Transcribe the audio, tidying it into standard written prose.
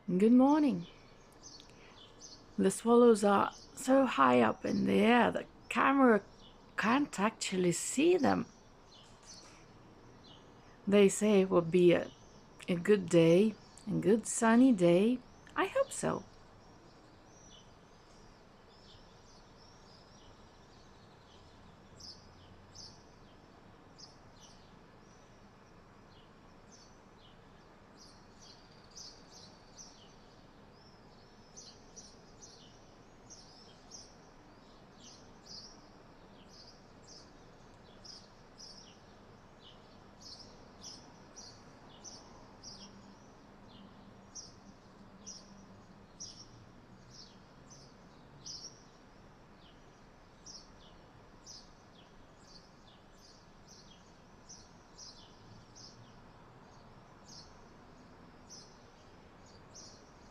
Good morning. The swallows are so high up in the air the camera can't actually see them. They say it will be a good day, a good sunny day. I hope so.